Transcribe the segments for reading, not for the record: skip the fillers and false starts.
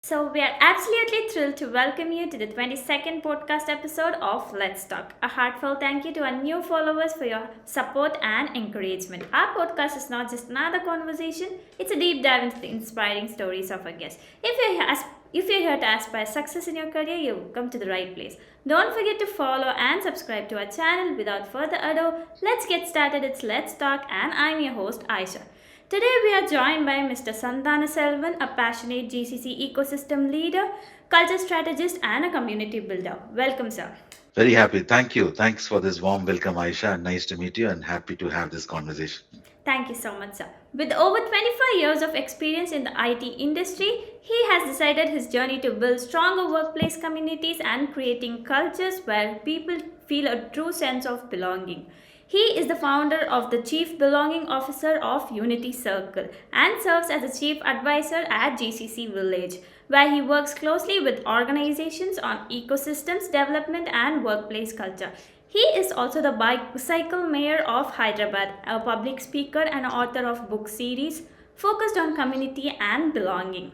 So, we are absolutely thrilled to welcome you to the 22nd podcast episode of Let's Talk. A heartfelt thank you to our new followers for your support and encouragement. Our podcast is not just another conversation, it's a deep dive into the inspiring stories of our guests. If you're here to aspire success in your career, you've come to the right place. Don't forget to follow and subscribe to our channel. Without further ado, let's get started. It's Let's Talk, and I'm your host, Aisha. Today we are joined by Mr. Santhana Selvan, a passionate GCC ecosystem leader, culture strategist, and a community builder. Welcome, sir. Very happy. Thank you. Thanks for this warm welcome, Aisha. And nice to meet you and happy to have this conversation. Thank you so much, sir. With over 25 years of experience in the IT industry, he has decided his journey to build stronger workplace communities and creating cultures where people feel a true sense of belonging. He is the founder of the Chief Belonging Officer of UnityCircle and serves as a Chief Advisor at GCC Village, where he works closely with organizations on ecosystems development and workplace culture. He is also the Bicycle Mayor of Hyderabad, a public speaker and author of book series focused on community and belonging.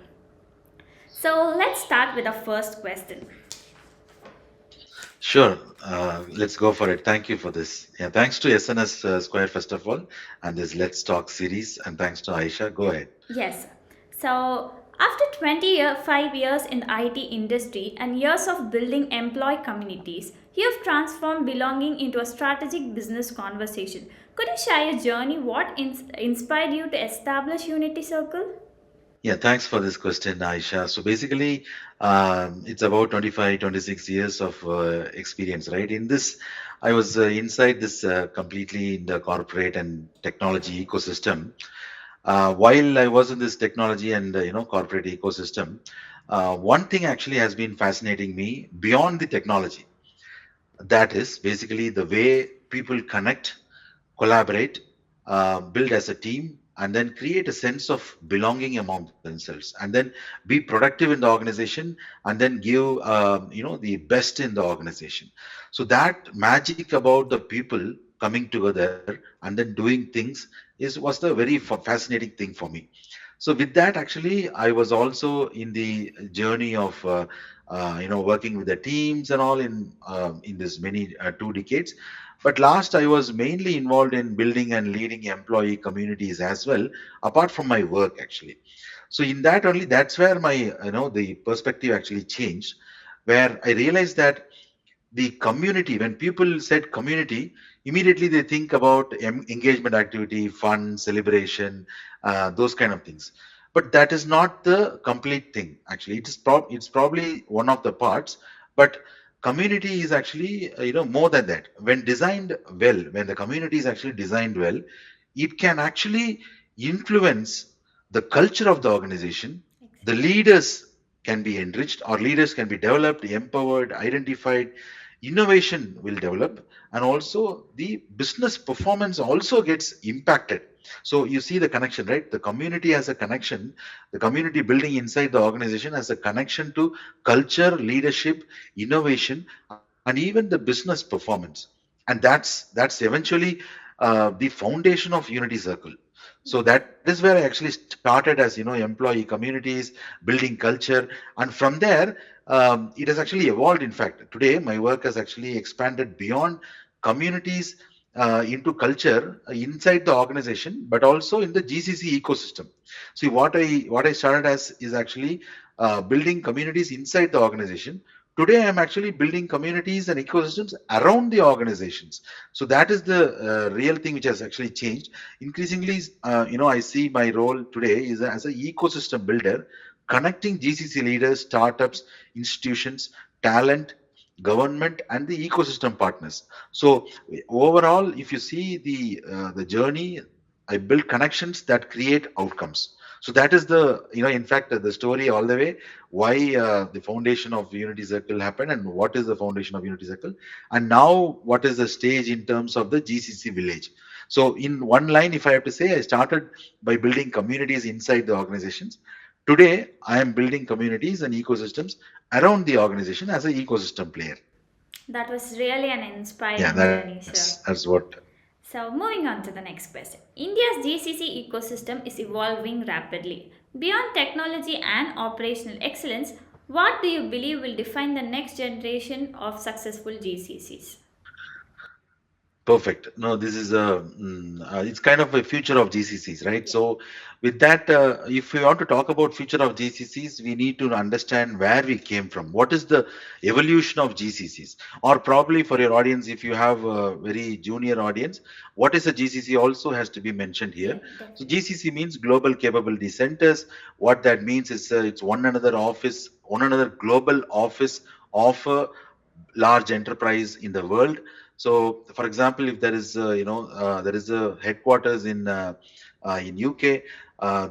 So let's start with the first question. Sure. Let's go for it. Thank you for this. Yeah, thanks to SNS Square, first of all, and this Let's Talk series. And thanks to Aisha. Go ahead. Yes. So, after 25 years in the IT industry and years of building employee communities, you have transformed belonging into a strategic business conversation. Could you share your journey? What inspired you to establish Unity Circle? Yeah, thanks for this question, Aisha. So basically, it's about 25, 26 years of experience, right? In this, I was inside this completely in the corporate and technology ecosystem. While I was in this technology and corporate ecosystem, one thing actually has been fascinating me beyond the technology. That is basically the way people connect, collaborate, build as a team, and then create a sense of belonging among themselves, and then be productive in the organization, and then give the best in the organization. So that magic about the people coming together and then doing things was the very fascinating thing for me. So with that, actually, I was also in the journey of working with the teams and all in this many 2 decades. But last, I was mainly involved in building and leading employee communities as well, apart from my work actually. So in that only, that's where my the perspective actually changed, where I realized that the community, when people said community, immediately they think about engagement activity, fun, celebration, those kind of things. But that is not the complete thing actually. It's probably one of the parts, but community is actually more than that. When designed well, when the community is actually designed well, it can actually influence the culture of the organization. The leaders can be enriched, or leaders can be developed, empowered, identified. Innovation will develop, and also the business performance also gets impacted. So you see the connection, right? The community has a connection. The community building inside the organization has a connection to culture, leadership, innovation, and even the business performance. And that's eventually the foundation of Unity Circle. So that is where I actually started as employee communities, building culture, and from there it has actually evolved. In fact, today my work has actually expanded beyond communities into culture inside the organization, but also in the GCC ecosystem. See, what I started as is actually building communities inside the organization. Today, I'm actually building communities and ecosystems around the organizations. So that is the real thing which has actually changed. Increasingly, I see my role today is as an ecosystem builder, connecting GCC leaders, startups, institutions, talent, government, and the ecosystem partners. So overall, if you see the journey, I build connections that create outcomes. So that is in fact, the story all the way. Why the foundation of Unity Circle happened, and what is the foundation of Unity Circle, and now what is the stage in terms of the GCC Village. So in one line, if I have to say, I started by building communities inside the organizations. Today, I am building communities and ecosystems around the organization as an ecosystem player. That was really an Yeah, inspiring journey, that's sir. what. So, moving on to the next question. India's GCC ecosystem is evolving rapidly. Beyond technology and operational excellence, what do you believe will define the next generation of successful GCCs? Perfect. No, this is it's kind of a future of GCCs, right? Yeah, So, with that, if we want to talk about future of GCCs, we need to understand where we came from. What is the evolution of GCCs? Or probably for your audience, if you have a very junior audience, what is a GCC also has to be mentioned yeah, here. So, definitely. GCC means Global Capability Centers. What that means is it's one another global office of large enterprise in the world. So, for example, if there is there is a headquarters in UK,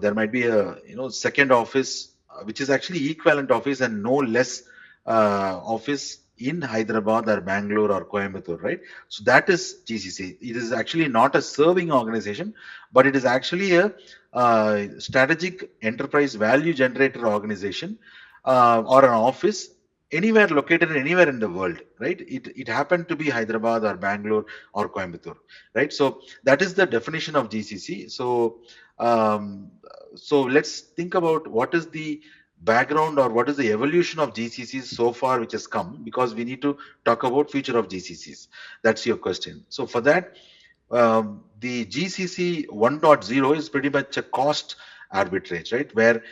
there might be a second office which is actually equivalent office and no less office in Hyderabad or Bangalore or Coimbatore, right? So that is GCC. It is actually not a serving organization, but it is actually a strategic enterprise value generator organization or an office anywhere located anywhere in the world, right? It happened to be Hyderabad or Bangalore or Coimbatore, right? So that is the definition of GCC. Um, so let's think about what is the background or what is the evolution of GCCs so far which has come, because we need to talk about future of GCCs. That's your question. So for that, the GCC 1.0 is pretty much a cost arbitrage, right? Where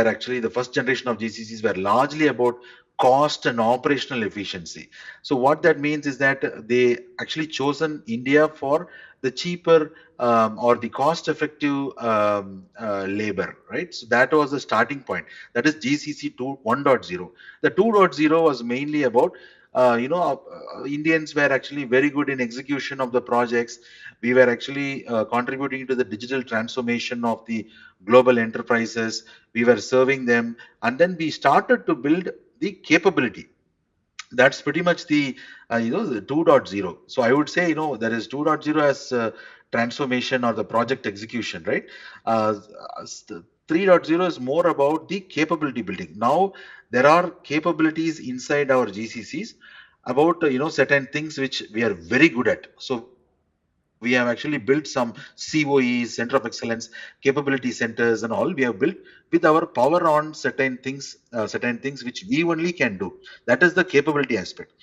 actually the first generation of GCCs were largely about cost and operational efficiency. So what that means is that they actually chosen India for the cheaper or the cost-effective labor, right? So that was the starting point. That is GCC 2 1.0. The 2.0 was mainly about Indians were actually very good in execution of the projects. We were actually contributing to the digital transformation of the global enterprises. We were serving them, and then we started to build the capability. That's pretty much the 2.0. So I would say there is 2.0 as transformation or the project execution, right? uh, 3.0 is more about the capability building. Now there are capabilities inside our GCCs about certain things which we are very good at. So we have actually built some COEs, center of excellence, capability centers and all. We have built with our power on certain things which we only can do. That is the capability aspect.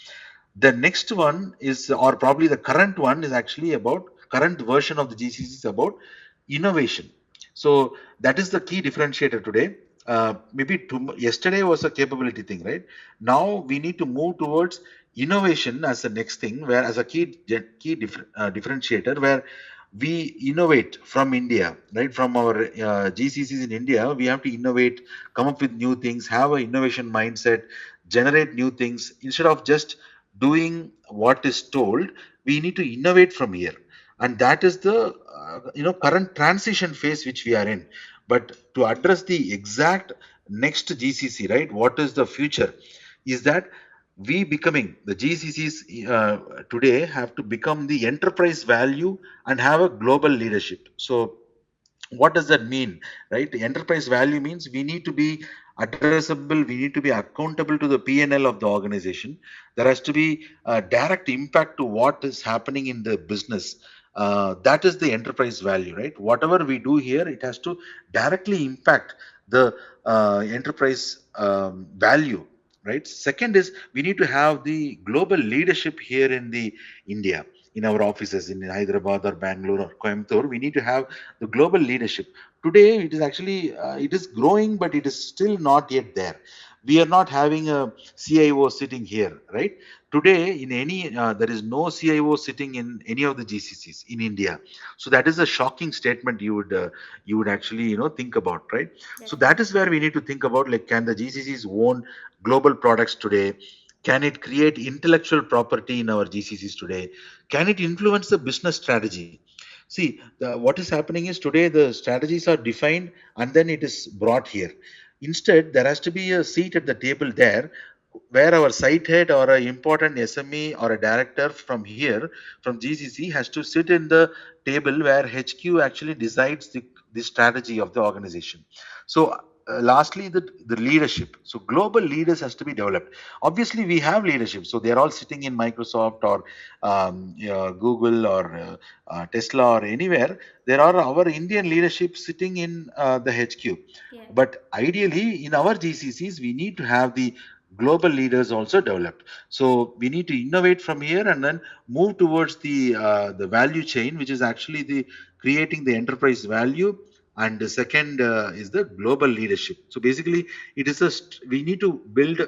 The next one is, or probably the current one is actually about, current version of the GCC is about innovation. So that is the key differentiator today. Yesterday was a capability thing, right? Now we need to move towards innovation as the next thing, where as a differentiator, where we innovate from India, right? From our GCCs in India, we have to innovate, come up with new things, have an innovation mindset, generate new things instead of just doing what is told. We need to innovate from here, and that is the current transition phase which we are in. But to address the exact next GCC, right? What is the future? Is that we becoming the GCCs today have to become the enterprise value and have a global leadership. So what does that mean, right? The enterprise value means we need to be addressable, we need to be accountable to the P&L of the organization. There has to be a direct impact to what is happening in the business. That is the enterprise value, right? Whatever we do here, it has to directly impact the enterprise value, right? Second is we need to have the global leadership here in the India, in our offices in Hyderabad or Bangalore or Coimbatore. We need to have the global leadership. Today it is actually it is growing, but it is still not yet there. We are not having a CIO sitting here, right? Today in any there is no CIO sitting in any of the GCCs in India. So that is a shocking statement. You would actually think about, right? So that is Definitely. where we need to think about, like, can the GCCs own global products today? Can it create intellectual property in our GCCs today? Can it influence the business strategy? See, what is happening is today the strategies are defined and then it is brought here. Instead, there has to be a seat at the table there, where our site head or an important SME or a director from here, from GCC, has to sit in the table where HQ actually decides the strategy of the organization. So lastly, the leadership. So global leaders has to be developed. Obviously, we have leadership. So they're all sitting in Microsoft or Google or Tesla or anywhere. There are our Indian leadership sitting in the HQ. Yeah. But ideally, in our GCCs, we need to have the global leaders also developed. So we need to innovate from here and then move towards the value chain, which is actually the creating the enterprise value, and the second is the global leadership. So basically it is we need to build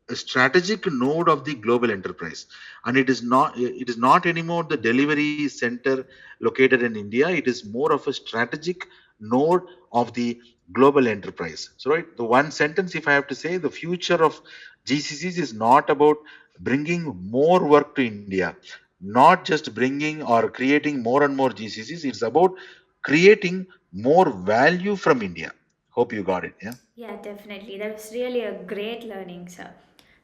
a strategic node of the global enterprise, and it is not anymore the delivery center located in India. It is more of a strategic node of the global enterprise. So right, the one sentence if I have to say, the future of GCCs is not about bringing more work to India, not just bringing or creating more and more GCCs. It's about creating more value from India. Hope you got it. Yeah. Yeah, definitely. That was really a great learning, sir.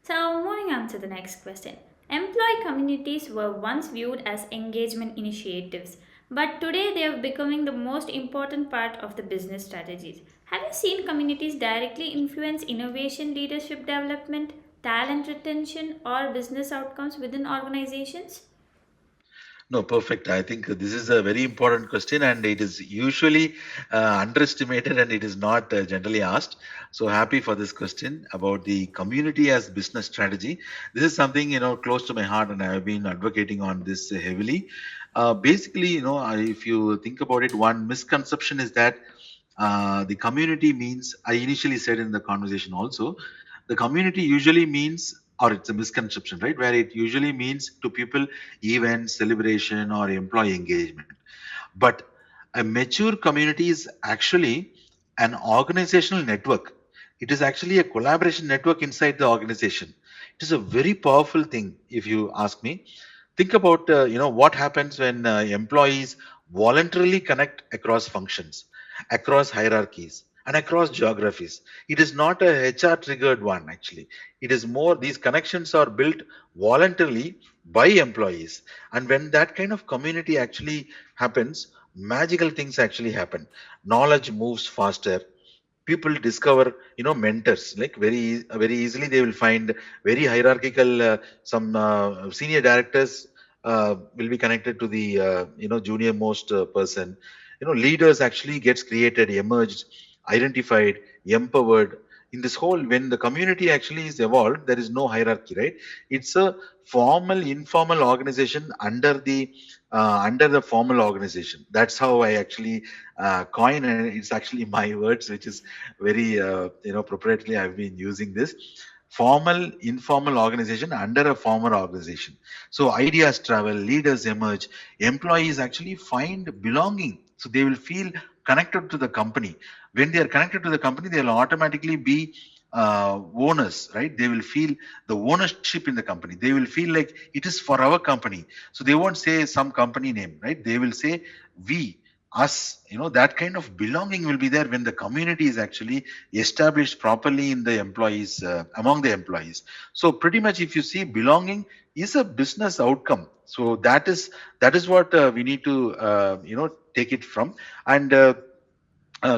So, moving on to the next question. Employee communities were once viewed as engagement initiatives, but today they are becoming the most important part of the business strategies. Have you seen communities directly influence innovation, leadership development, talent retention, or business outcomes within organizations? No, perfect. I think this is a very important question, and it is usually underestimated, and it is not generally asked. So happy for this question about the community as business strategy. This is something close to my heart, and I have been advocating on this heavily. Basically, if you think about it, one misconception is that the community means, I initially said in the conversation also, the community usually means, or it's a misconception, right? Where it usually means to people events, celebration, or employee engagement. But a mature community is actually an organizational network. It is actually a collaboration network inside the organization. It is a very powerful thing, if you ask me. Think about what happens when employees voluntarily connect across functions, across hierarchies, and across geographies. It is not a HR triggered one, actually. It is more, these connections are built voluntarily by employees. And when that kind of community actually happens, magical things actually happen. Knowledge moves faster. People discover mentors, like very easily they will find very hierarchical, some senior directors will be connected to the junior most person. Leaders actually gets created, emerged, identified, empowered. In this whole, when the community actually is evolved, there is no hierarchy, right? It's a formal informal organization under the formal organization. That's how I actually coin, and it's actually my words, which is very proprietary. I've been using this formal informal organization under a formal organization. So ideas travel, leaders emerge, employees actually find belonging, so they will feel connected to the company. When they are connected to the company, they will automatically be owners, right? They will feel the ownership in the company. They will feel like it is for our company. So they won't say some company name, right? They will say we, us. That kind of belonging will be there when the community is actually established properly in the employees, among the employees. So pretty much if you see, belonging is a business outcome. So that is what we need to take it from. And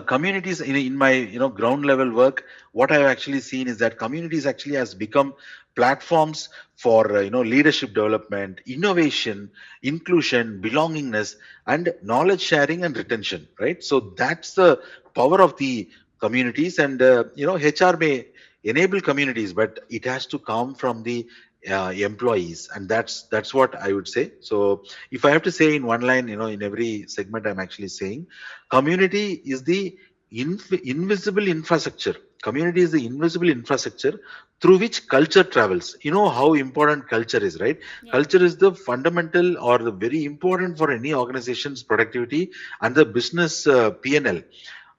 communities in my ground level work, what I've actually seen is that communities actually has become platforms for leadership development, innovation, inclusion, belongingness, and knowledge sharing and retention, right? So that's the power of the communities. And HR may enable communities, but it has to come from the employees, and that's what I would say. So if I have to say in one line, in every segment I'm actually saying, community is the invisible infrastructure. Community is the invisible infrastructure through which culture travels. You know how important culture is, right? Yeah. Culture is the fundamental or the very important for any organization's productivity and the business P&L.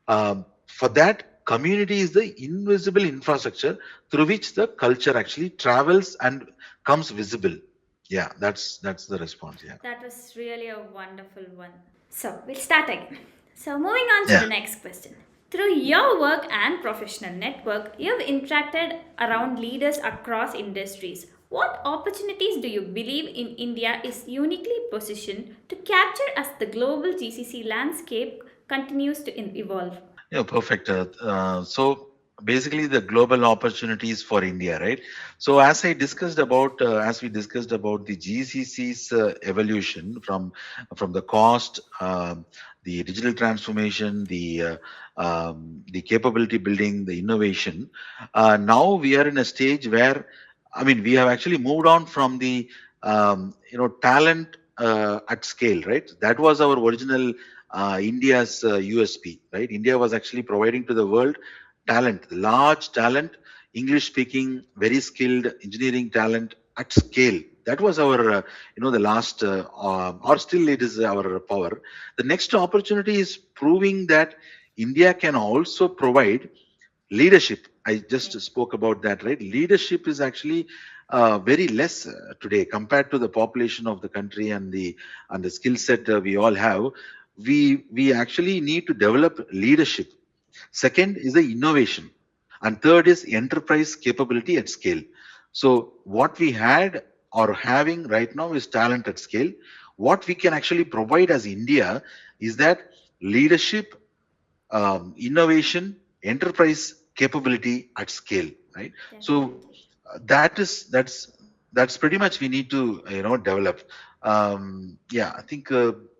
For that, community is the invisible infrastructure through which the culture actually travels and comes visible. Yeah, that's the response. Yeah. That was really a wonderful one. So, we'll start again. So, moving on to Yeah. the next question. Through your work and professional network, you've interacted around leaders across industries. What opportunities do you believe in India is uniquely positioned to capture as the global GCC landscape continues to evolve? Yeah, perfect. So basically the global opportunities for India, right? So as we discussed about the GCC's evolution from the cost, the digital transformation, the capability building, the innovation. Now we are in a stage where, I mean, we have actually moved on from the talent at scale, right? That was our original India's USP, right? India was actually providing to the world talent, large talent, English speaking, very skilled engineering talent at scale. That was our, the last, or still it is our power. The next opportunity is proving that India can also provide leadership. I Yeah. just spoke about that, right? Leadership is actually very less today compared to the population of the country and the skill set we all have. We actually need to develop leadership. Second is the innovation. And third is enterprise capability at scale. So, what we had or having right now is talent at scale. What we can actually provide as India is that leadership, innovation, enterprise capability at scale, right? So, Definitely. that's pretty much we need to develop. Yeah, I think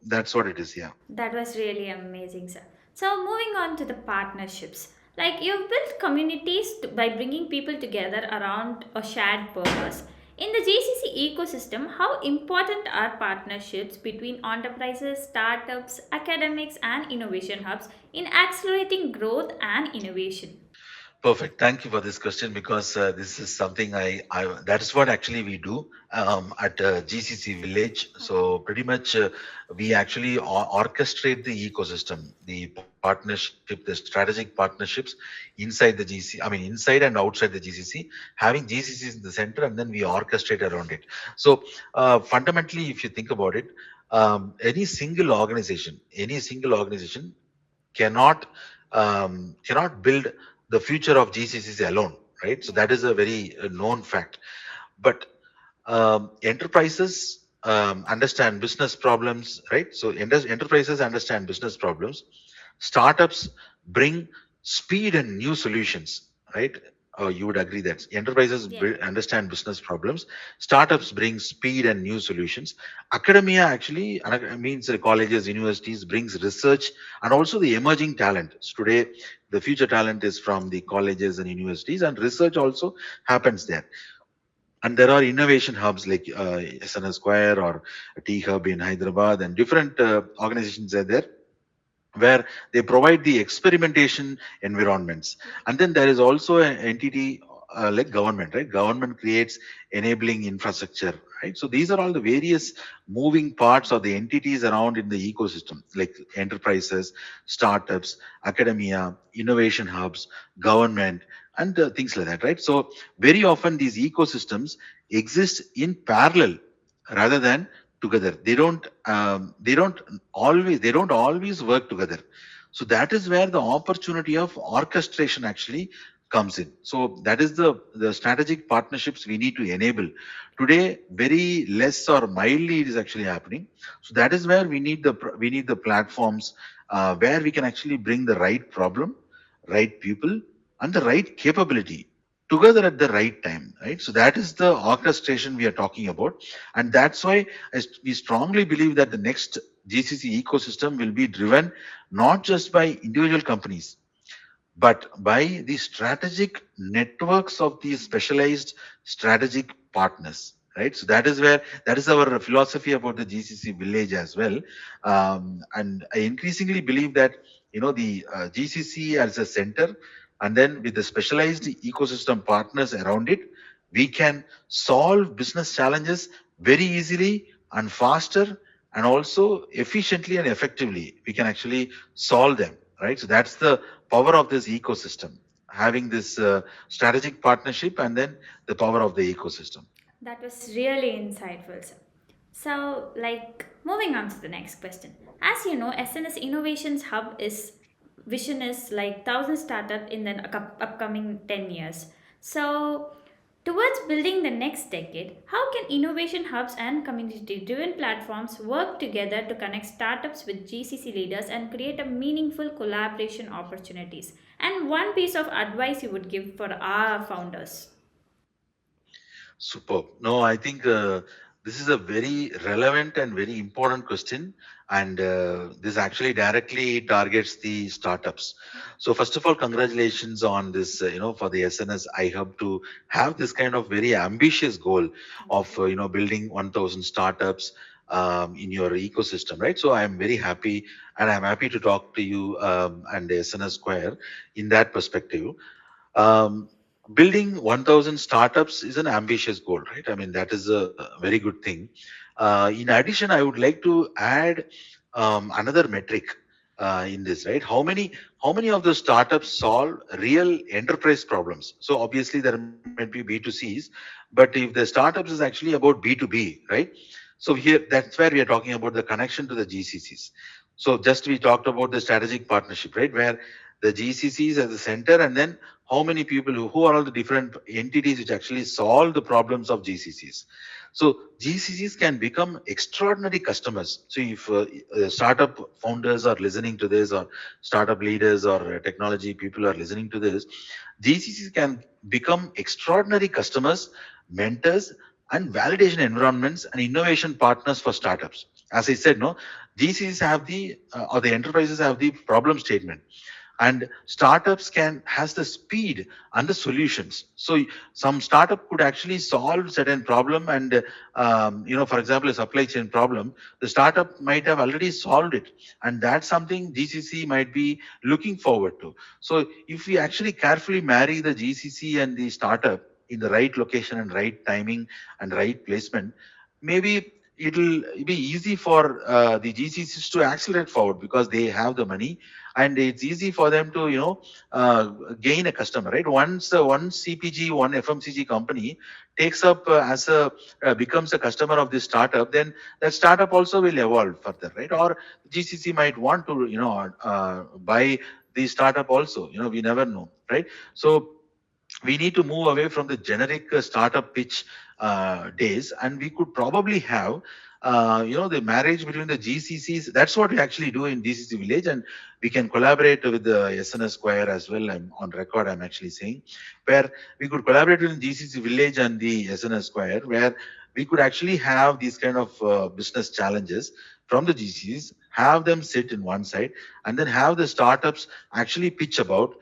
that's what it is. Yeah. That was really amazing, sir. So, moving on to the partnerships. Like, you've built communities by bringing people together around a shared purpose. In the GCC ecosystem, how important are partnerships between enterprises, startups, academics, and innovation hubs in accelerating growth and innovation? Perfect. Thank you for this question because this is something I that is what actually we do at GCC Village. Okay. So pretty much we actually orchestrate the ecosystem, the partnership, the strategic partnerships inside the GCC. I mean, inside and outside the GCC, having GCCs in the center, and then we orchestrate around it. So fundamentally, if you think about it, any single organization cannot cannot build the future of GCCs alone, right? So Yeah. that is a very known fact. But enterprises understand business problems, right? So enterprises understand business problems. Startups bring speed and new solutions, right? You would agree that enterprises Yeah. understand business problems. Startups bring speed and new solutions. Academia actually means colleges, universities brings research and also the emerging talent. So today, the future talent is from the colleges and universities, and research also happens there. And there are innovation hubs like SNS Square or T Hub in Hyderabad, and different organizations are there where they provide the experimentation environments. Yeah. And then there is also an entity like government, right? Government creates enabling infrastructure, right? So these are all the various moving parts or the entities around in the ecosystem, like enterprises, startups, academia, innovation hubs, government, and things like that, right? So very often these ecosystems exist in parallel rather than together. They don't always work together. So that is where the opportunity of orchestration actually comes in. So that is the strategic partnerships we need to enable today. Very less or mildly it is actually happening. So that is where we need the platforms where we can actually bring the right problem, right people, and the right capability together at the right time, right? So that is the orchestration we are talking about. And that's why we strongly believe that the next GCC ecosystem will be driven not just by individual companies, but by the strategic networks of these specialized strategic partners. Right, so that is our philosophy about the GCC village as well, and I increasingly believe that the GCC as a center, and then with the specialized ecosystem partners around it, we can solve business challenges very easily and faster, and also efficiently and effectively. We can actually solve them. Right, so that's the power of this ecosystem, having this strategic partnership and then the power of the ecosystem. That was really insightful, sir. So, like, moving on to the next question. As you know, SNS Innovations Hub is vision is like 1,000 startup in the upcoming 10 years. So, Towards building the next decade, how can innovation hubs and community driven platforms work together to connect startups with GCC leaders and create a meaningful collaboration opportunities? And one piece of advice you would give for our founders. Superb. No, I think this is a very relevant and very important question, and this actually directly targets the startups. So, first of all, congratulations on this. For the SNS iHub to have this kind of very ambitious goal Thank of you. building 1,000 startups in your ecosystem, right? So, I am very happy, and I'm happy to talk to you and the SNS Square in that perspective. um, Building 1000 startups is an ambitious goal, right? I mean, that is a very good thing. In addition, I would like to add another metric in this, right? How many of the startups solve real enterprise problems? So obviously there might be B2Cs, but if the startups is actually about B2B, right? So here, that's where we are talking about the connection to the GCCs. So just we talked about the strategic partnership, right? Where the GCCs as the center, and then how many people who are all the different entities which actually solve the problems of GCCs. So GCCs can become extraordinary customers. So if startup founders are listening to this, or startup leaders or technology people are listening to this, GCCs can become extraordinary customers, mentors, and validation environments and innovation partners for startups. As I said, no, GCCs have the or the enterprises have the problem statement, and startups can has the speed and the solutions. So some startup could actually solve certain problem, and for example, a supply chain problem, the startup might have already solved it, and that's something GCC might be looking forward to. So if we actually carefully marry the GCC and the startup in the right location and right timing and right placement, maybe it'll be easy for the GCCs to accelerate forward because they have the money, and it's easy for them to uh, gain a customer, right? Once one CPG, one FMCG company takes up as a becomes a customer of this startup, then that startup also will evolve further, right? Or GCC might want to buy the startup also, we never know, right? So we need to move away from the generic startup pitch days, and we could probably have the marriage between the GCCs. That's what we actually do in GCC Village, and we can collaborate with the SNS Square as well. I'm on record, I'm actually saying, where we could collaborate with GCC Village and the SNS Square, where we could actually have these kind of business challenges from the GCCs, have them sit in one side, and then have the startups actually pitch about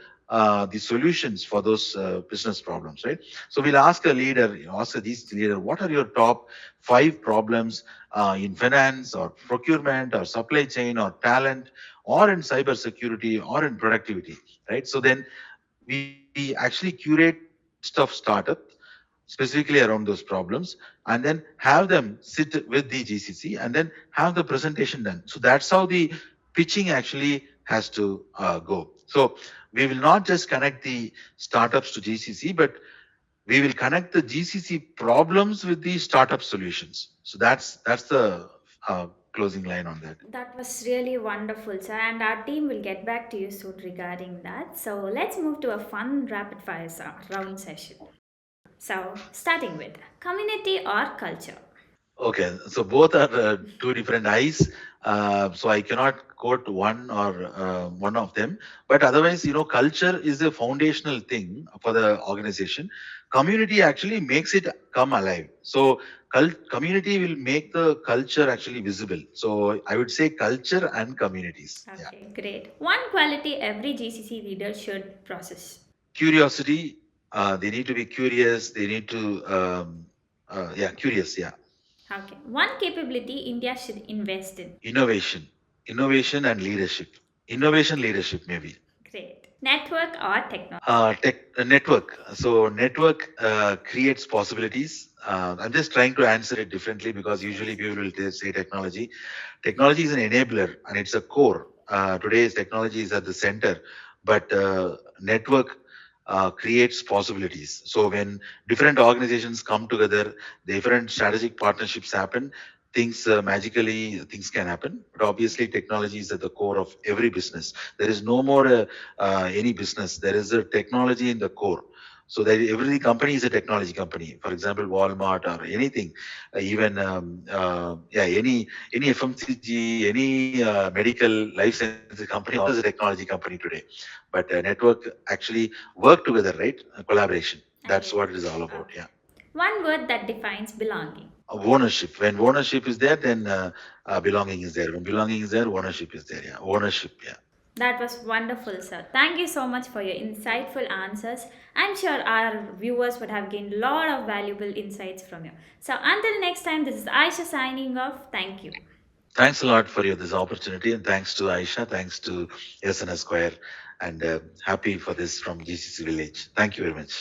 the solutions for those business problems, right? So we'll ask a leader, ask a GCC leader, what are your top 5 problems in finance or procurement or supply chain or talent or in cyber security or in productivity, right? So then we actually curate a list of startups specifically around those problems, and then have them sit with the GCC and then have the presentation done. So that's how the pitching actually has to go. So we will not just connect the startups to GCC, but we will connect the GCC problems with the startup solutions. So that's the closing line on that. That was really wonderful, sir, and our team will get back to you soon regarding that. So let's move to a fun rapid fire round session. So, starting with community or culture. Okay, so both are two different eyes. So I cannot quote one or one of them. But otherwise, culture is a foundational thing for the organization. Community actually makes it come alive. So community will make the culture actually visible. So I would say culture and communities. Yeah. Okay, great. One quality every GCC leader should process. Curiosity. They need to be curious. They need to, yeah, curious. Yeah. Okay, one capability India should invest in. Innovation. Innovation and leadership. Innovation leadership, maybe. Great. Network or technology. Network. So network creates possibilities. I'm just trying to answer it differently because usually Yes. people will say technology. Technology is an enabler and it's a core. Today's technology is at the center, but network creates possibilities. So when different organizations come together, different strategic partnerships happen, things magically things can happen. But obviously, technology is at the core of every business. There is no more any business. There is a technology in the core. So that every company is a technology company. For example, Walmart or anything, even any FMCG, any medical life sciences company, all is a technology company today. But network actually work together, right? Collaboration. I That's get what it. it is all about. Okay. Yeah. One word that defines belonging. Ownership. When ownership is there, then belonging is there. When belonging is there, ownership is there. Yeah. Ownership. Yeah. That was wonderful, sir. Thank you so much for your insightful answers. I'm sure our viewers would have gained a lot of valuable insights from you. So, until next time, this is Aisha signing off. Thank you. Thanks a lot for this opportunity, and thanks to Aisha, thanks to SNS Square, and happy for this from GCC Village. Thank you very much.